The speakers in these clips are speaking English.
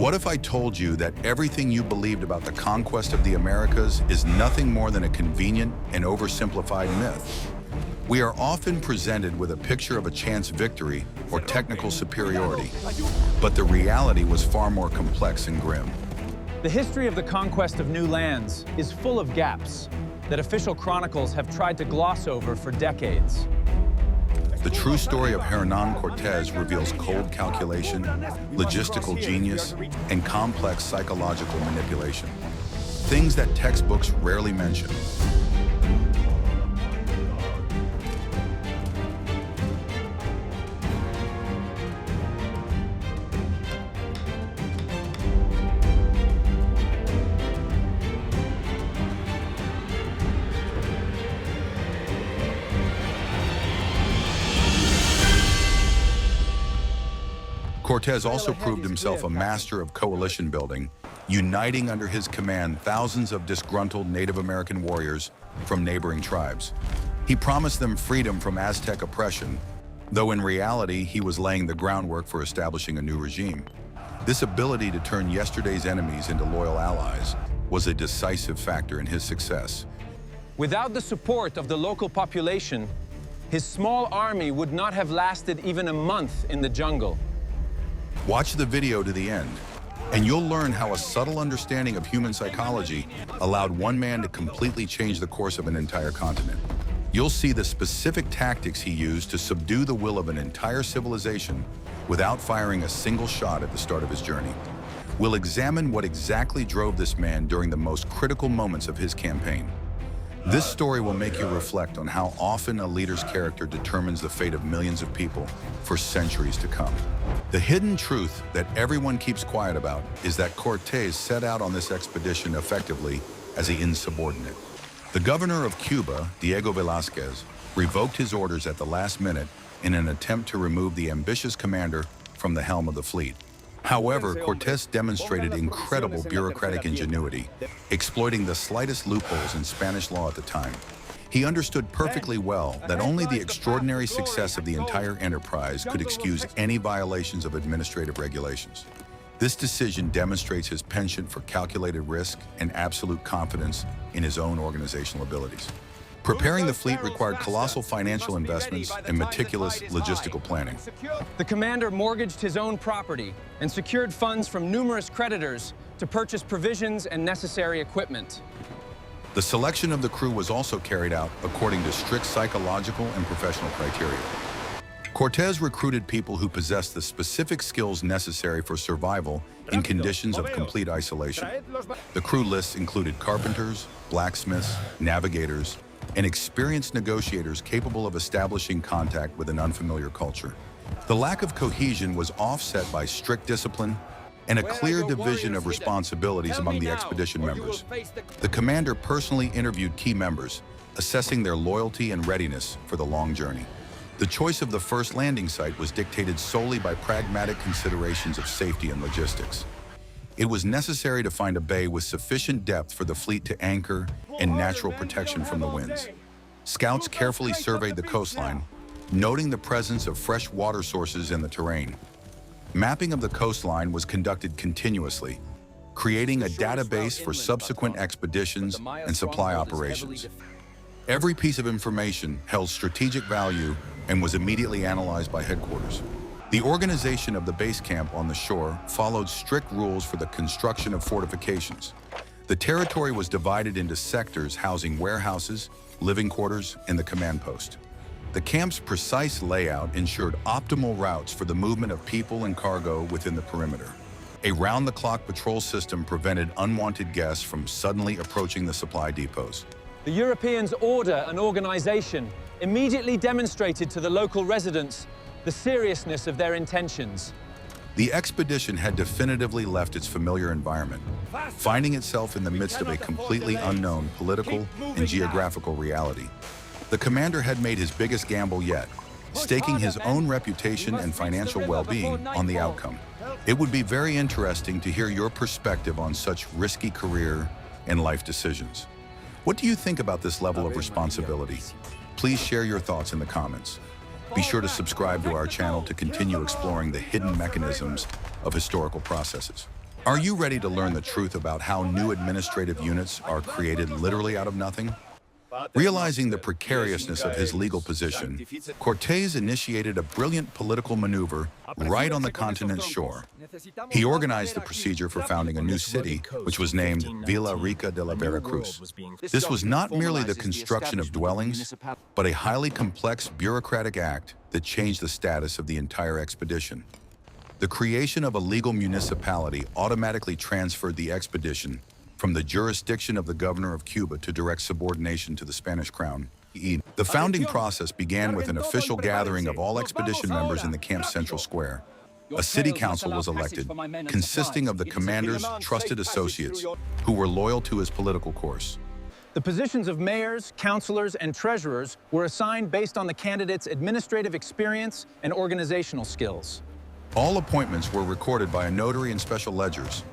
What if I told you that everything you believed about the conquest of the Americas is nothing more than a convenient and oversimplified myth? We are often presented with a picture of a chance victory or technical superiority, but the reality was far more complex and grim. The history of the conquest of new lands is full of gaps that official chronicles have tried to gloss over for decades. The true story of Hernán Cortés reveals cold calculation, logistical genius, and complex psychological manipulation. Things that textbooks rarely mention. Cortés also proved himself a master of coalition building, uniting under his command thousands of disgruntled Native American warriors from neighboring tribes. He promised them freedom from Aztec oppression, though in reality he was laying the groundwork for establishing a new regime. This ability to turn yesterday's enemies into loyal allies was a decisive factor in his success. Without the support of the local population, his small army would not have lasted even a month in the jungle. Watch the video to the end, and you'll learn how a subtle understanding of human psychology allowed one man to completely change the course of an entire continent. You'll see the specific tactics he used to subdue the will of an entire civilization without firing a single shot at the start of his journey. We'll examine what exactly drove this man during the most critical moments of his campaign. This story will make you reflect on how often a leader's character determines the fate of millions of people for centuries to come. The hidden truth that everyone keeps quiet about is that Cortés set out on this expedition effectively as an insubordinate. The governor of Cuba, Diego Velázquez, revoked his orders at the last minute in an attempt to remove the ambitious commander from the helm of the fleet. However, Cortés demonstrated incredible bureaucratic ingenuity, exploiting the slightest loopholes in Spanish law at the time. He understood perfectly well that only the extraordinary success of the entire enterprise could excuse any violations of administrative regulations. This decision demonstrates his penchant for calculated risk and absolute confidence in his own organizational abilities. Preparing the fleet required colossal financial investments and meticulous logistical planning. The commander mortgaged his own property and secured funds from numerous creditors to purchase provisions and necessary equipment. The selection of the crew was also carried out according to strict psychological and professional criteria. Cortés recruited people who possessed the specific skills necessary for survival in conditions of complete isolation. The crew lists included carpenters, blacksmiths, navigators, and experienced negotiators capable of establishing contact with an unfamiliar culture. The lack of cohesion was offset by strict discipline and a clear division of responsibilities among the expedition members. The commander personally interviewed key members, assessing their loyalty and readiness for the long journey. The choice of the first landing site was dictated solely by pragmatic considerations of safety and logistics. It was necessary to find a bay with sufficient depth for the fleet to anchor and natural protection from the winds. Scouts carefully surveyed the coastline, noting the presence of fresh water sources in the terrain. Mapping of the coastline was conducted continuously, creating a database for subsequent expeditions and supply operations. Every piece of information held strategic value and was immediately analyzed by headquarters. The organization of the base camp on the shore followed strict rules for the construction of fortifications. The territory was divided into sectors housing warehouses, living quarters, and the command post. The camp's precise layout ensured optimal routes for the movement of people and cargo within the perimeter. A round-the-clock patrol system prevented unwanted guests from suddenly approaching the supply depots. The Europeans' order and organization immediately demonstrated to the local residents the seriousness of their intentions. The expedition had definitively left its familiar environment, finding itself in the midst of a completely unknown political and geographical reality. The commander had made his biggest gamble yet, staking his own reputation and financial well-being on the outcome. It would be very interesting to hear your perspective on such risky career and life decisions. What do you think about this level of responsibility? Please share your thoughts in the comments. Be sure to subscribe to our channel to continue exploring the hidden mechanisms of historical processes. Are you ready to learn the truth about how new administrative units are created literally out of nothing? Realizing the precariousness of his legal position, Cortés initiated a brilliant political maneuver right on the continent's shore. He organized the procedure for founding a new city, which was named Villa Rica de la Veracruz. This was not merely the construction of dwellings, but a highly complex bureaucratic act that changed the status of the entire expedition. The creation of a legal municipality automatically transferred the expedition from the jurisdiction of the governor of Cuba to direct subordination to the Spanish crown. The founding process began with an official gathering of all expedition members in the camp's central square. A city council was elected, consisting of the commander's trusted associates who were loyal to his political course. The positions of mayors, councilors, and treasurers were assigned based on the candidate's administrative experience and organizational skills. All appointments were recorded by a notary and special ledgers,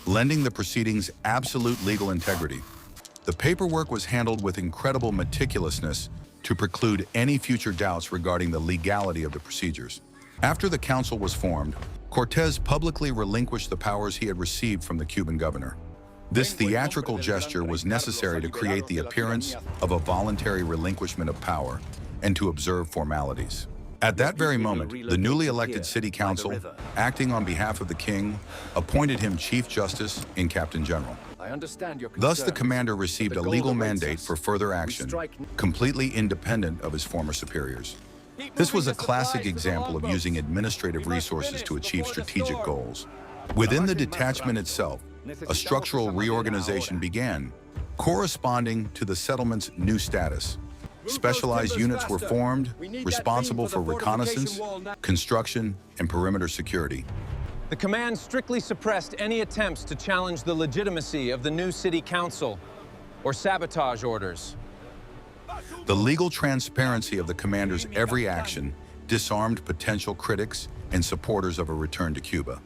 lending the proceedings absolute legal integrity. The paperwork was handled with incredible meticulousness to preclude any future doubts regarding the legality of the procedures. After the council was formed, Cortés publicly relinquished the powers he had received from the Cuban governor. This theatrical gesture was necessary to create the appearance of a voluntary relinquishment of power and to observe formalities. At that very moment, the newly elected city council, acting on behalf of the king, appointed him chief justice and captain general. Thus, the commander received a legal mandate for further action, completely independent of his former superiors. This was a classic example of using administrative resources to achieve strategic goals. Within the detachment itself, a structural reorganization began, corresponding to the settlement's new status. Specialized units were formed, responsible for reconnaissance, construction, and perimeter security. The command strictly suppressed any attempts to challenge the legitimacy of the new city council or sabotage orders. The legal transparency of the commander's every action disarmed potential critics and supporters of a return to Cuba.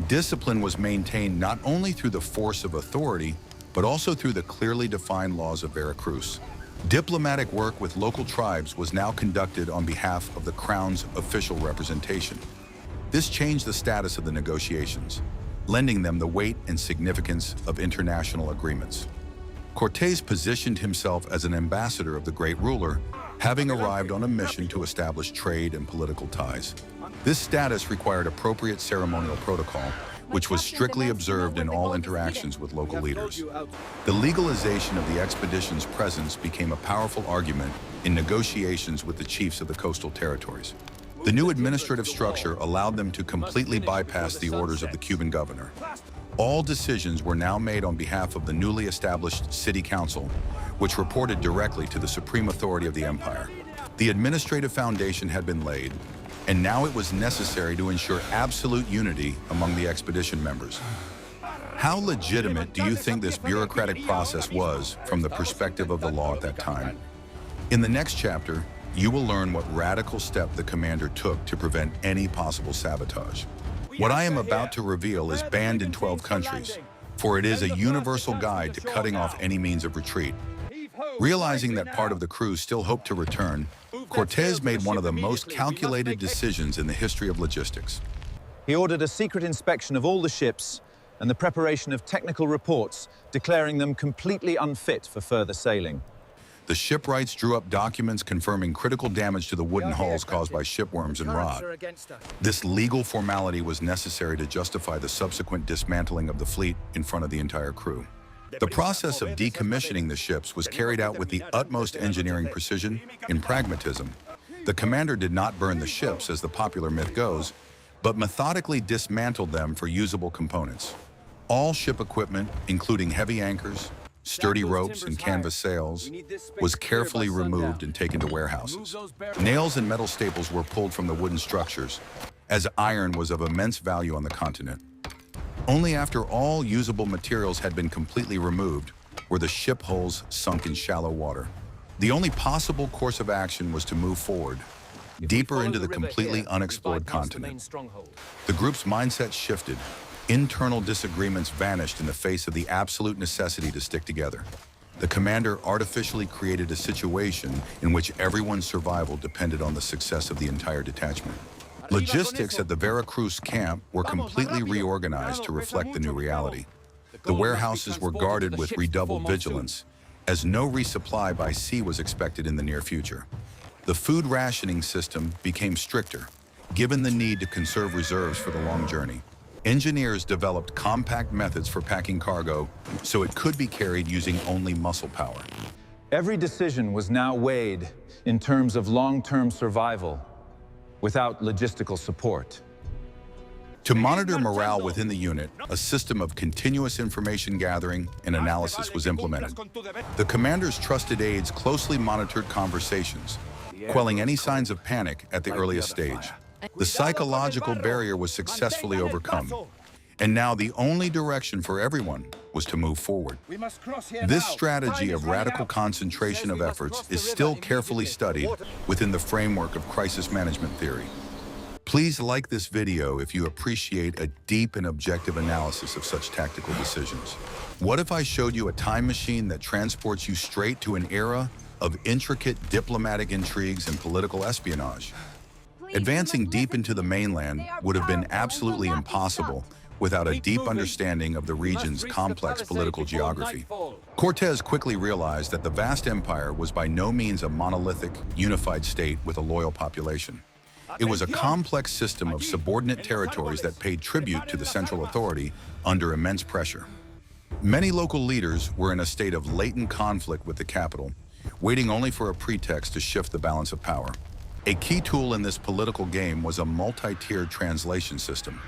Discipline was maintained not only through the force of authority, but also through the clearly defined laws of Veracruz. Diplomatic work with local tribes was now conducted on behalf of the Crown's official representation. This changed the status of the negotiations, lending them the weight and significance of international agreements. Cortés positioned himself as an ambassador of the great ruler, having arrived on a mission to establish trade and political ties. This status required appropriate ceremonial protocol, which was strictly observed in all interactions with local leaders. The legalization of the expedition's presence became a powerful argument in negotiations with the chiefs of the coastal territories. The new administrative structure allowed them to completely bypass the orders of the Cuban governor. All decisions were now made on behalf of the newly established city council, which reported directly to the supreme authority of the empire. The administrative foundation had been laid, and now it was necessary to ensure absolute unity among the expedition members. How legitimate do you think this bureaucratic process was from the perspective of the law at that time? In the next chapter, you will learn what radical step the commander took to prevent any possible sabotage. What I am about to reveal is banned in 12 countries, for it is a universal guide to cutting off any means of retreat. Realizing that part of the crew still hoped to return, Cortés made one of the most calculated decisions in the history of logistics. He ordered a secret inspection of all the ships and the preparation of technical reports, declaring them completely unfit for further sailing. The shipwrights drew up documents confirming critical damage to the wooden hulls caused by shipworms and rot. This legal formality was necessary to justify the subsequent dismantling of the fleet in front of the entire crew. The process of decommissioning the ships was carried out with the utmost engineering precision and pragmatism. The commander did not burn the ships, as the popular myth goes, but methodically dismantled them for usable components. All ship equipment, including heavy anchors, sturdy ropes, and canvas sails, was carefully removed and taken to warehouses. Nails and metal staples were pulled from the wooden structures, as iron was of immense value on the continent. Only after all usable materials had been completely removed were the ship hulls sunk in shallow water. The only possible course of action was to move forward, deeper into the completely unexplored continent. The group's mindset shifted. Internal disagreements vanished in the face of the absolute necessity to stick together. The commander artificially created a situation in which everyone's survival depended on the success of the entire detachment. Logistics at the Veracruz camp were completely reorganized to reflect the new reality. The warehouses were guarded with redoubled vigilance, as no resupply by sea was expected in the near future. The food rationing system became stricter, given the need to conserve reserves for the long journey. Engineers developed compact methods for packing cargo so it could be carried using only muscle power. Every decision was now weighed in terms of long-term survival without logistical support. To monitor morale within the unit, a system of continuous information gathering and analysis was implemented. The commander's trusted aides closely monitored conversations, quelling any signs of panic at the earliest stage. The psychological barrier was successfully overcome, and now the only direction for everyone was to move forward. This strategy of radical concentration of efforts is still carefully studied within the framework of crisis management theory. Please like this video if you appreciate a deep and objective analysis of such tactical decisions. What if I showed you a time machine that transports you straight to an era of intricate diplomatic intrigues and political espionage? Advancing deep into the mainland would have been absolutely impossible without a deep understanding of the region's complex political geography. Cortes quickly realized that the vast empire was by no means a monolithic, unified state with a loyal population. It was a complex system of subordinate territories that paid tribute to the central authority under immense pressure. Many local leaders were in a state of latent conflict with the capital, waiting only for a pretext to shift the balance of power. A key tool in this political game was a multi-tiered translation system.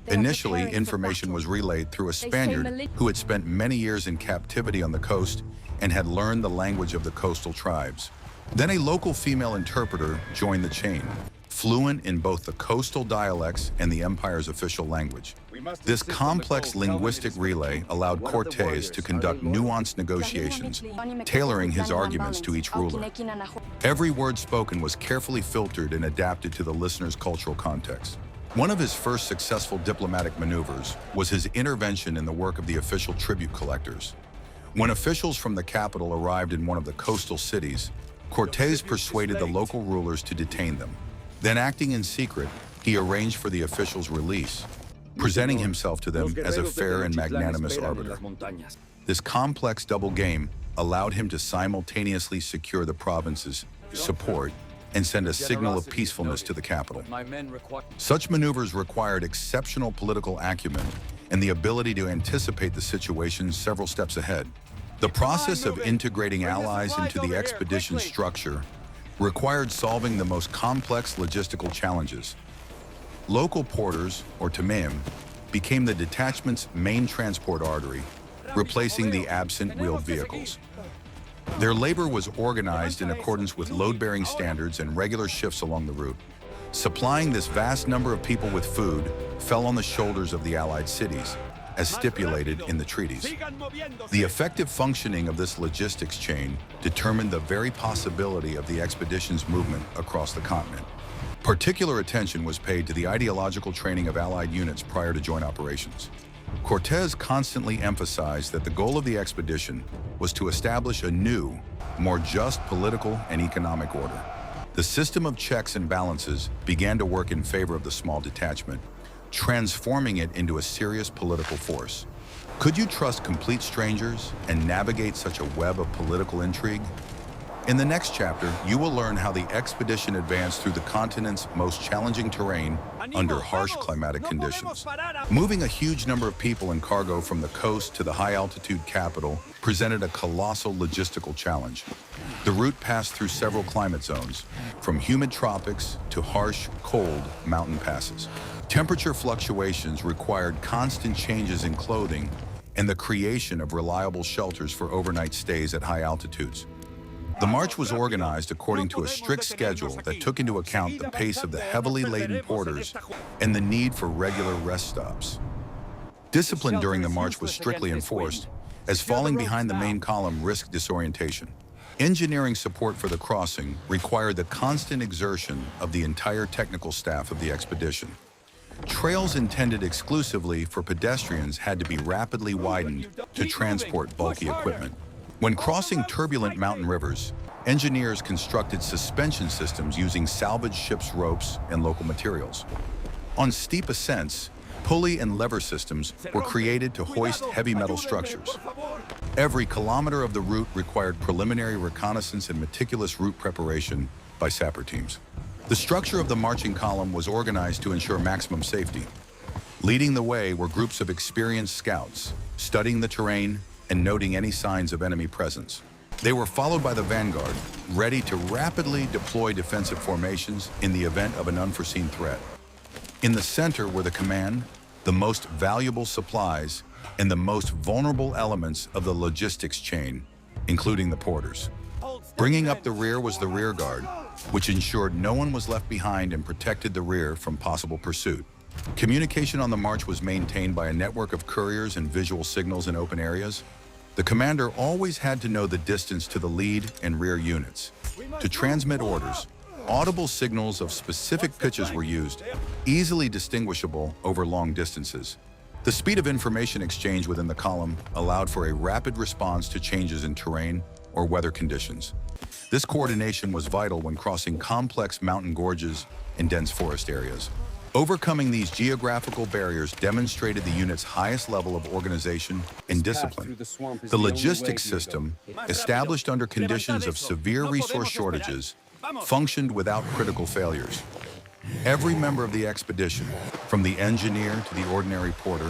Initially, information was relayed through a Spaniard who had spent many years in captivity on the coast and had learned the language of the coastal tribes. Then a local female interpreter joined the chain, fluent in both the coastal dialects and the empire's official language. This complex linguistic relay allowed Cortes to conduct nuanced negotiations, tailoring his arguments to each ruler. Every word spoken was carefully filtered and adapted to the listener's cultural context. One of his first successful diplomatic maneuvers was his intervention in the work of the official tribute collectors. When officials from the capital arrived in one of the coastal cities, Cortes persuaded the local rulers to detain them. Then, acting in secret, he arranged for the officials' release, presenting himself to them as a fair and magnanimous arbiter. This complex double game allowed him to simultaneously secure the province's support and send a signal of peacefulness to the capital. Such maneuvers required exceptional political acumen and the ability to anticipate the situation several steps ahead. The process of integrating allies into the expedition's structure required solving the most complex logistical challenges. Local porters, or tamim, became the detachment's main transport artery, replacing the absent wheeled vehicles. Their labor was organized in accordance with load-bearing standards and regular shifts along the route. Supplying this vast number of people with food fell on the shoulders of the allied cities, as stipulated in the treaties. The effective functioning of this logistics chain determined the very possibility of the expedition's movement across the continent. Particular attention was paid to the ideological training of allied units prior to joint operations. Cortes constantly emphasized that the goal of the expedition was to establish a new, more just political and economic order. The system of checks and balances began to work in favor of the small detachment, transforming it into a serious political force. Could you trust complete strangers and navigate such a web of political intrigue? In the next chapter, you will learn how the expedition advanced through the continent's most challenging terrain under harsh climatic conditions. Moving a huge number of people and cargo from the coast to the high-altitude capital presented a colossal logistical challenge. The route passed through several climate zones, from humid tropics to harsh, cold mountain passes. Temperature fluctuations required constant changes in clothing and the creation of reliable shelters for overnight stays at high altitudes. The march was organized according to a strict schedule that took into account the pace of the heavily laden porters and the need for regular rest stops. Discipline during the march was strictly enforced, as falling behind the main column risked disorientation. Engineering support for the crossing required the constant exertion of the entire technical staff of the expedition. Trails intended exclusively for pedestrians had to be rapidly widened to transport bulky equipment. When crossing turbulent mountain rivers, Engineers constructed suspension systems using salvaged ships' ropes and local materials. On steep ascents, pulley and lever systems were created to hoist heavy metal structures. Every kilometer of the route required preliminary reconnaissance and meticulous route preparation by sapper teams. The structure of the marching column was organized to ensure maximum safety. Leading the way were groups of experienced scouts, studying the terrain and noting any signs of enemy presence. They were followed by the vanguard, ready to rapidly deploy defensive formations in the event of an unforeseen threat. In the center were the command, the most valuable supplies, and the most vulnerable elements of the logistics chain, including the porters. Bringing up the rear was the rear guard, which ensured no one was left behind and protected the rear from possible pursuit. Communication on the march was maintained by a network of couriers and visual signals in open areas. The commander always had to know the distance to the lead and rear units. To transmit orders, audible signals of specific pitches were used, easily distinguishable over long distances. The speed of information exchange within the column allowed for a rapid response to changes in terrain or weather conditions. This coordination was vital when crossing complex mountain gorges and dense forest areas. Overcoming these geographical barriers demonstrated the unit's highest level of organization and discipline. The logistics system, established under conditions of severe resource shortages, functioned without critical failures. Every member of the expedition, from the engineer to the ordinary porter,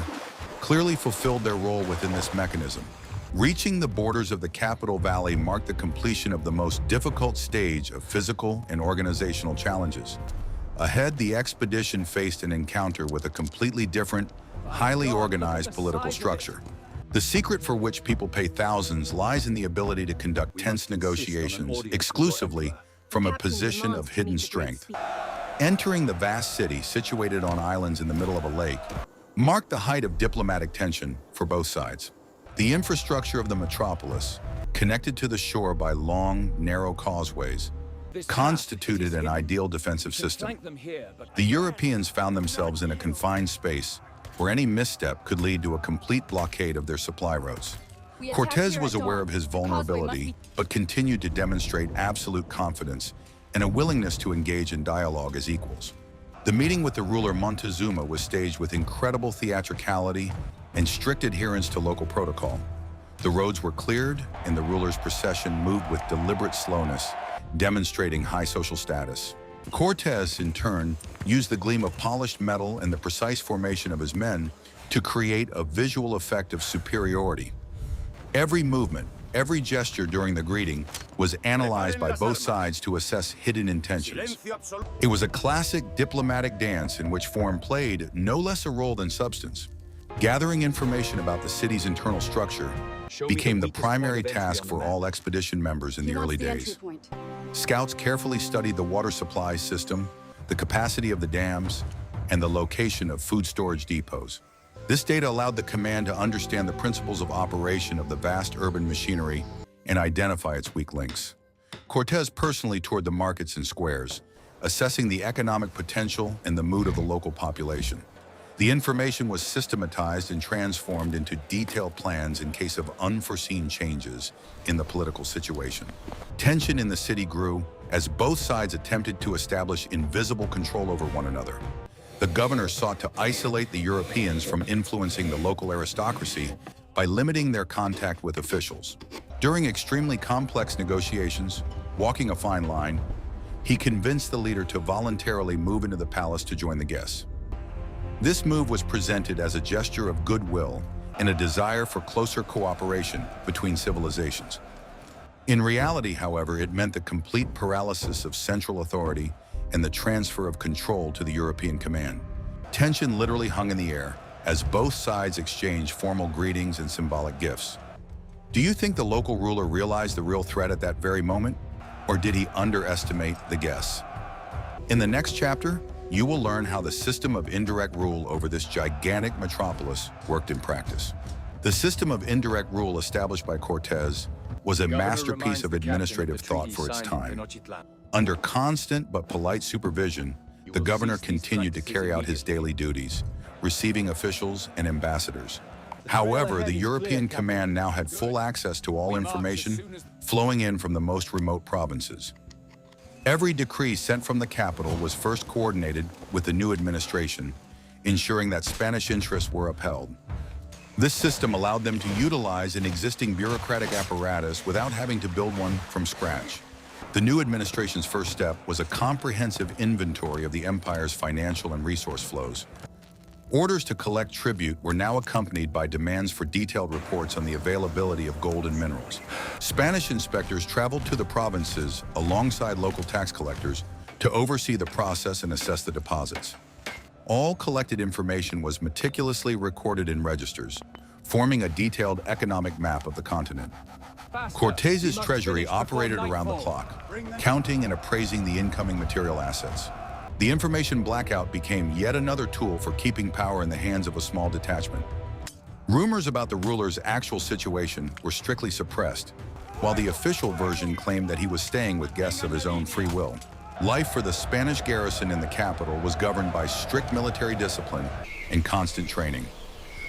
clearly fulfilled their role within this mechanism. Reaching the borders of the Capital Valley marked the completion of the most difficult stage of physical and organizational challenges. Ahead, the expedition faced an encounter with a completely different, highly organized political structure. The secret for which people pay thousands lies in the ability to conduct tense negotiations exclusively from a position of hidden strength. Entering the vast city, situated on islands in the middle of a lake, marked the height of diplomatic tension for both sides. The infrastructure of the metropolis, connected to the shore by long, narrow causeways, constituted an ideal defensive system. The Europeans found themselves in a confined space where any misstep could lead to a complete blockade of their supply routes. Cortés was aware of his vulnerability, but continued to demonstrate absolute confidence and a willingness to engage in dialogue as equals. The meeting with the ruler Montezuma was staged with incredible theatricality and strict adherence to local protocol. The roads were cleared, and the ruler's procession moved with deliberate slowness, demonstrating high social status. Cortés, in turn, used the gleam of polished metal and the precise formation of his men to create a visual effect of superiority. Every movement, every gesture during the greeting was analyzed by both sides to assess hidden intentions. It was a classic diplomatic dance in which form played no less a role than substance. Gathering information about the city's internal structure became the primary task for all expedition members in the early days. Scouts carefully studied the water supply system, the capacity of the dams, and the location of food storage depots. This data allowed the command to understand the principles of operation of the vast urban machinery and identify its weak links. Cortés personally toured the markets and squares, assessing the economic potential and the mood of the local population. The information was systematized and transformed into detailed plans in case of unforeseen changes in the political situation. Tension in the city grew as both sides attempted to establish invisible control over one another. The governor sought to isolate the Europeans from influencing the local aristocracy by limiting their contact with officials. During extremely complex negotiations, walking a fine line, he convinced the leader to voluntarily move into the palace to join the guests. This move was presented as a gesture of goodwill and a desire for closer cooperation between civilizations. In reality, however, it meant the complete paralysis of central authority and the transfer of control to the European command. Tension literally hung in the air as both sides exchanged formal greetings and symbolic gifts. Do you think the local ruler realized the real threat at that very moment, or did he underestimate the guests? In the next chapter, you will learn how the system of indirect rule over this gigantic metropolis worked in practice. The system of indirect rule established by Cortés was a masterpiece of administrative thought for its time. Under constant but polite supervision, the governor continued to carry out his daily duties, receiving officials and ambassadors, However, the European command now had full access to all information flowing in from the most remote provinces. Every decree sent from the capital was first coordinated with the new administration, ensuring that Spanish interests were upheld. This system allowed them to utilize an existing bureaucratic apparatus without having to build one from scratch. The new administration's first step was a comprehensive inventory of the empire's financial and resource flows. Orders to collect tribute were now accompanied by demands for detailed reports on the availability of gold and minerals. Spanish inspectors traveled to the provinces alongside local tax collectors to oversee the process and assess the deposits. All collected information was meticulously recorded in registers, forming a detailed economic map of the continent. Cortes's treasury operated around the clock, counting and appraising the incoming material assets. The information blackout became yet another tool for keeping power in the hands of a small detachment. Rumors about the ruler's actual situation were strictly suppressed, while the official version claimed that he was staying with guests of his own free will. Life for the Spanish garrison in the capital was governed by strict military discipline and constant training.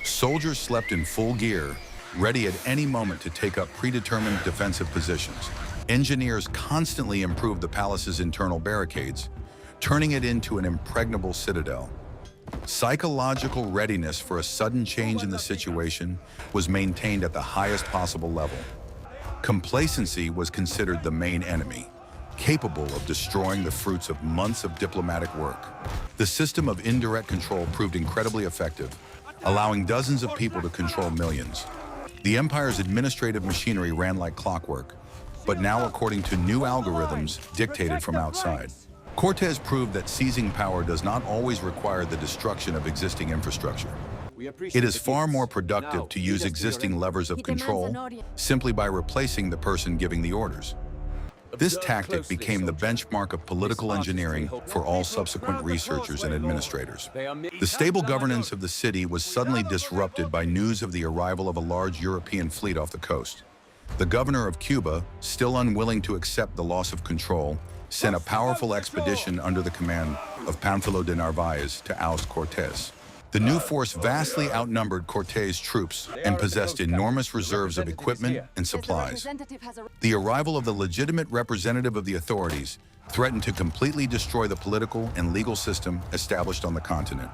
Soldiers slept in full gear, ready at any moment to take up predetermined defensive positions. Engineers constantly improved the palace's internal barricades, turning it into an impregnable citadel. Psychological readiness for a sudden change in the situation was maintained at the highest possible level. Complacency was considered the main enemy, capable of destroying the fruits of months of diplomatic work. The system of indirect control proved incredibly effective, allowing dozens of people to control millions. The empire's administrative machinery ran like clockwork, but now according to new algorithms dictated from outside. Cortes proved that seizing power does not always require the destruction of existing infrastructure. It is far more productive to use existing levers of control simply by replacing the person giving the orders. This tactic became the benchmark of political engineering for all subsequent researchers and administrators. The stable governance of the city was suddenly disrupted by news of the arrival of a large European fleet off the coast. The governor of Cuba, still unwilling to accept the loss of control, sent a powerful expedition under the command of Pánfilo de Narváez to oust Cortés. The new force vastly outnumbered Cortés' troops and possessed enormous reserves of equipment and supplies. The arrival of the legitimate representative of the authorities threatened to completely destroy the political and legal system established on the continent.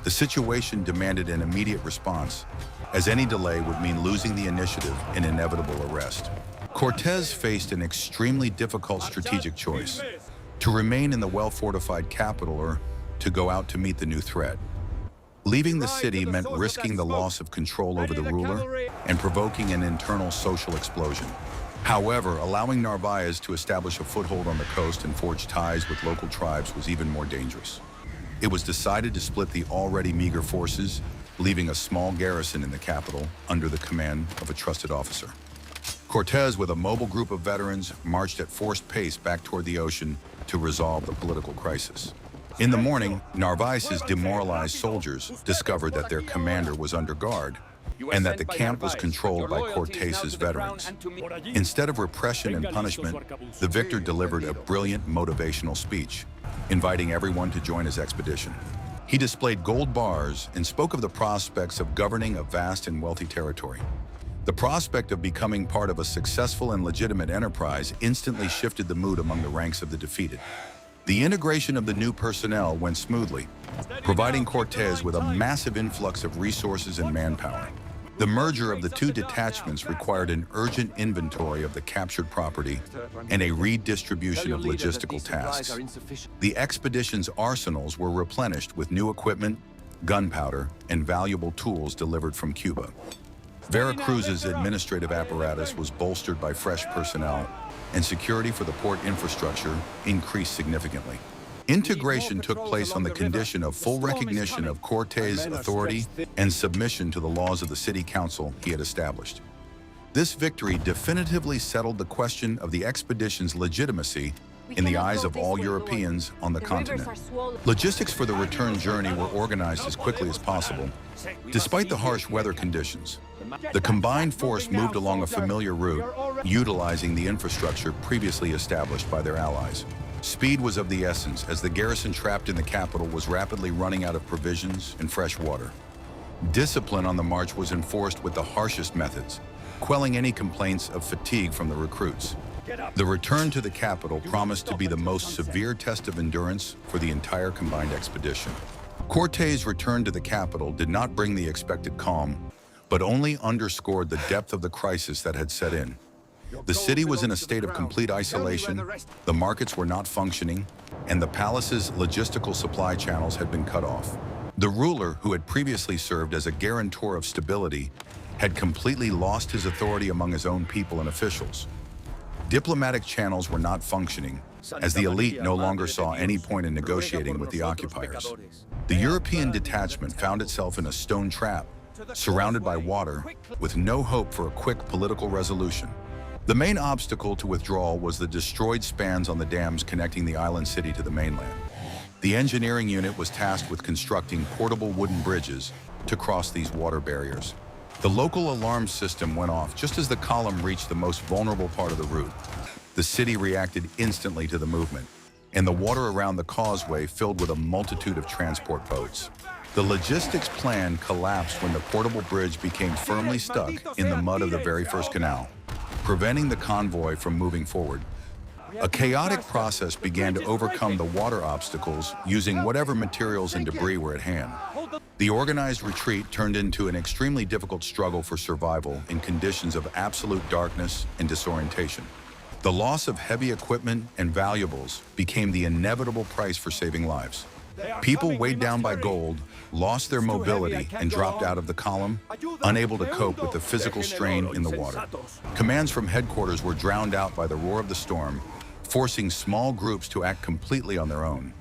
The situation demanded an immediate response, as any delay would mean losing the initiative and inevitable arrest. Cortés faced an extremely difficult strategic choice: to remain in the well-fortified capital or to go out to meet the new threat. Leaving the city meant risking the loss of control over the ruler and provoking an internal social explosion. However, allowing Narváez to establish a foothold on the coast and forge ties with local tribes was even more dangerous. It was decided to split the already meager forces, leaving a small garrison in the capital under the command of a trusted officer. Cortés, with a mobile group of veterans, marched at forced pace back toward the ocean to resolve the political crisis. In the morning, Narváez's demoralized soldiers discovered that their commander was under guard and that the camp was controlled by Cortés's veterans. Instead of repression and punishment, the victor delivered a brilliant motivational speech, inviting everyone to join his expedition. He displayed gold bars and spoke of the prospects of governing a vast and wealthy territory. The prospect of becoming part of a successful and legitimate enterprise instantly shifted the mood among the ranks of the defeated. The integration of the new personnel went smoothly, providing Cortés with a massive influx of resources and manpower. The merger of the two detachments required an urgent inventory of the captured property and a redistribution of logistical tasks. The expedition's arsenals were replenished with new equipment, gunpowder, and valuable tools delivered from Cuba. Veracruz's administrative apparatus was bolstered by fresh personnel, and security for the port infrastructure increased significantly. Integration took place on the condition of full recognition of Cortés' authority and submission to the laws of the city council he had established. This victory definitively settled the question of the expedition's legitimacy in the eyes of all Europeans on the continent. Logistics for the return journey were organized as quickly as possible. Despite the harsh weather conditions, the combined force moved along a familiar route, utilizing the infrastructure previously established by their allies. Speed was of the essence, as the garrison trapped in the capital was rapidly running out of provisions and fresh water. Discipline on the march was enforced with the harshest methods, quelling any complaints of fatigue from the recruits. The return to the capital promised to be the most severe test of endurance for the entire combined expedition. Cortes' return to the capital did not bring the expected calm, but only underscored the depth of the crisis that had set in. The city was in a state of complete isolation, the markets were not functioning, and the palace's logistical supply channels had been cut off. The ruler, who had previously served as a guarantor of stability, had completely lost his authority among his own people and officials. Diplomatic channels were not functioning, as the elite no longer saw any point in negotiating with the occupiers. The European detachment found itself in a stone trap, surrounded by water, with no hope for a quick political resolution. The main obstacle to withdrawal was the destroyed spans on the dams connecting the island city to the mainland. The engineering unit was tasked with constructing portable wooden bridges to cross these water barriers. The local alarm system went off just as the column reached the most vulnerable part of the route. The city reacted instantly to the movement, and the water around the causeway filled with a multitude of transport boats. The logistics plan collapsed when the portable bridge became firmly stuck in the mud of the very first canal, preventing the convoy from moving forward. A chaotic process began to overcome the water obstacles using whatever materials and debris were at hand. The organized retreat turned into an extremely difficult struggle for survival in conditions of absolute darkness and disorientation. The loss of heavy equipment and valuables became the inevitable price for saving lives. People weighed down by gold lost their mobility and dropped out of the column, unable to cope with the physical strain in the water. Commands from headquarters were drowned out by the roar of the storm, forcing small groups to act completely on their own.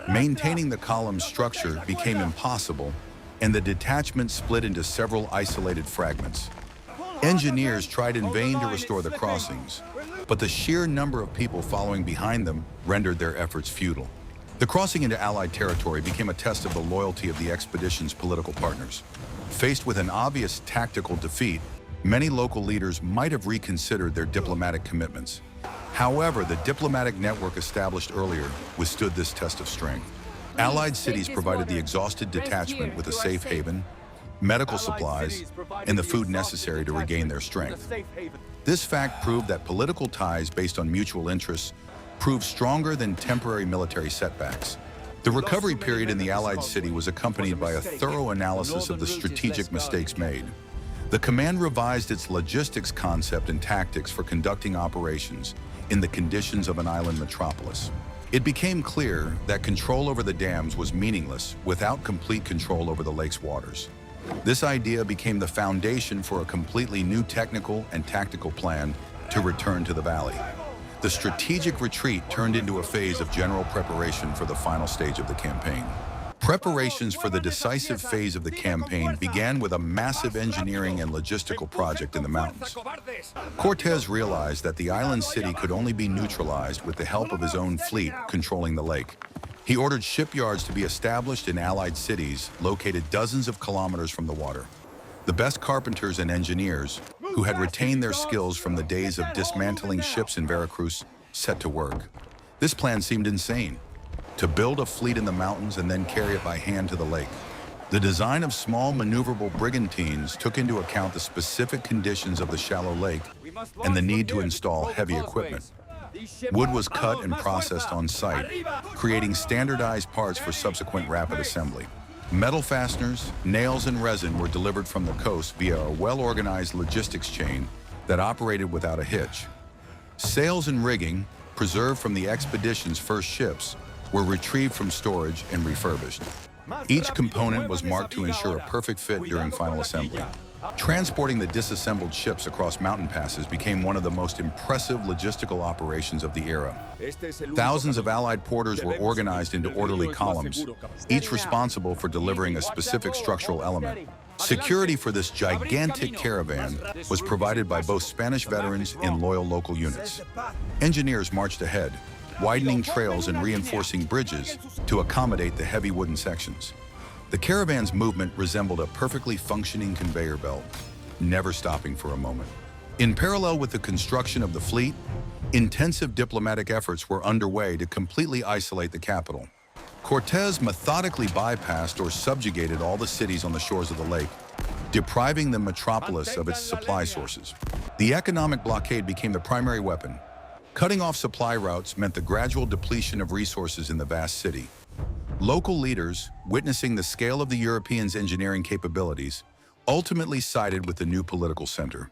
Maintaining the column's structure became impossible, and the detachment split into several isolated fragments. Engineers tried in vain to restore the crossings, but the sheer number of people following behind them rendered their efforts futile. The crossing into Allied territory became a test of the loyalty of the expedition's political partners. Faced with an obvious tactical defeat, many local leaders might have reconsidered their diplomatic commitments. However, the diplomatic network established earlier withstood this test of strength. Allied cities provided the exhausted detachment with a safe haven, medical supplies, and the food necessary to regain their strength. This fact proved that political ties based on mutual interests proved stronger than temporary military setbacks. The recovery period in the Allied city was accompanied by a thorough analysis of the strategic mistakes made. The command revised its logistics concept and tactics for conducting operations in the conditions of an island metropolis. It became clear that control over the dams was meaningless without complete control over the lake's waters. This idea became the foundation for a completely new technical and tactical plan to return to the valley. The strategic retreat turned into a phase of general preparation for the final stage of the campaign. Preparations for the decisive phase of the campaign began with a massive engineering and logistical project in the mountains. Cortés realized that the island city could only be neutralized with the help of his own fleet controlling the lake. He ordered shipyards to be established in Allied cities located dozens of kilometers from the water. The best carpenters and engineers, who had retained their skills from the days of dismantling ships in Veracruz, set to work. This plan seemed insane: to build a fleet in the mountains and then carry it by hand to the lake. The design of small maneuverable brigantines took into account the specific conditions of the shallow lake and the need to install heavy equipment. Wood was cut and processed on site, creating standardized parts for subsequent rapid assembly. Metal fasteners, nails, and resin were delivered from the coast via a well-organized logistics chain that operated without a hitch. Sails and rigging, preserved from the expedition's first ships, were retrieved from storage and refurbished. Each component was marked to ensure a perfect fit during final assembly. Transporting the disassembled ships across mountain passes became one of the most impressive logistical operations of the era. Thousands of Allied porters were organized into orderly columns, each responsible for delivering a specific structural element. Security for this gigantic caravan was provided by both Spanish veterans and loyal local units. Engineers marched ahead, widening trails and reinforcing bridges to accommodate the heavy wooden sections. The caravan's movement resembled a perfectly functioning conveyor belt, never stopping for a moment. In parallel with the construction of the fleet, intensive diplomatic efforts were underway to completely isolate the capital. Cortés methodically bypassed or subjugated all the cities on the shores of the lake, depriving the metropolis of its supply sources. The economic blockade became the primary weapon. Cutting off supply routes meant the gradual depletion of resources in the vast city. Local leaders, witnessing the scale of the Europeans' engineering capabilities, ultimately sided with the new political center.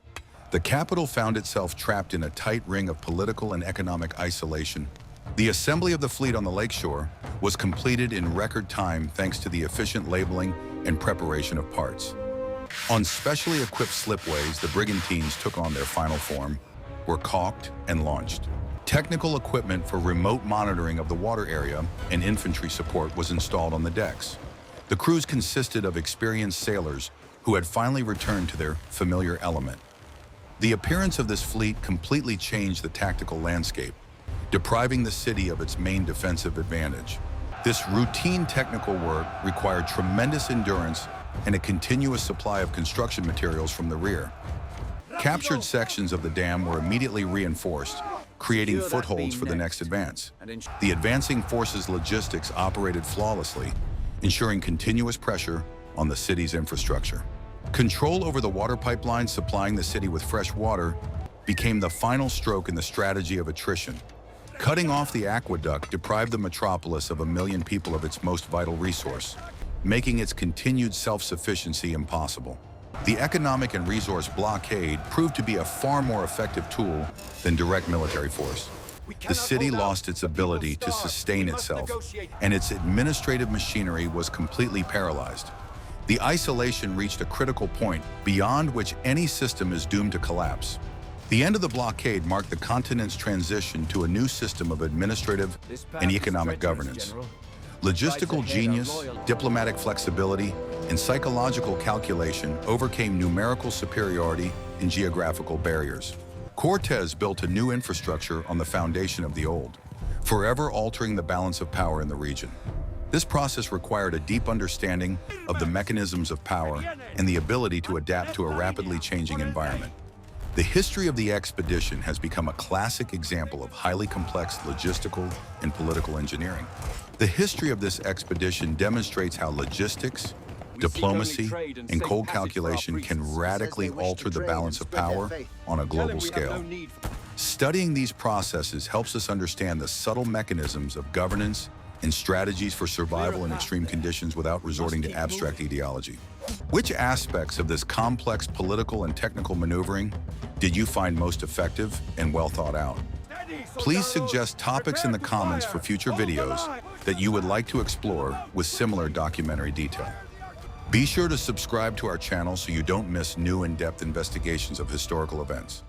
The capital found itself trapped in a tight ring of political and economic isolation. The assembly of the fleet on the lakeshore was completed in record time thanks to the efficient labeling and preparation of parts. On specially equipped slipways, the brigantines took on their final form, were caulked and launched. Technical equipment for remote monitoring of the water area and infantry support was installed on the decks. The crews consisted of experienced sailors who had finally returned to their familiar element. The appearance of this fleet completely changed the tactical landscape, depriving the city of its main defensive advantage. This routine technical work required tremendous endurance and a continuous supply of construction materials from the rear. Captured sections of the dam were immediately reinforced, creating footholds for the next advance. The advancing forces' logistics operated flawlessly, ensuring continuous pressure on the city's infrastructure. Control over the water pipeline supplying the city with fresh water became the final stroke in the strategy of attrition. Cutting off the aqueduct deprived the metropolis of 1 million people of its most vital resource, making its continued self-sufficiency impossible. The economic and resource blockade proved to be a far more effective tool than direct military force. The city lost its ability to sustain itself, and its administrative machinery was completely paralyzed. The isolation reached a critical point beyond which any system is doomed to collapse. The end of the blockade marked the continent's transition to a new system of administrative and economic governance. Logistical genius, diplomatic flexibility, and psychological calculation overcame numerical superiority and geographical barriers. Cortés built a new infrastructure on the foundation of the old, forever altering the balance of power in the region. This process required a deep understanding of the mechanisms of power and the ability to adapt to a rapidly changing environment. The history of the expedition has become a classic example of highly complex logistical and political engineering. The history of this expedition demonstrates how logistics, diplomacy, and cold calculation can radically alter the balance of power on a global scale. Studying these processes helps us understand the subtle mechanisms of governance and strategies for survival in extreme conditions without resorting to abstract ideology. Which aspects of this complex political and technical maneuvering did you find most effective and well thought out? Please suggest topics in the comments for future videos that you would like to explore with similar documentary detail. Be sure to subscribe to our channel so you don't miss new in-depth investigations of historical events.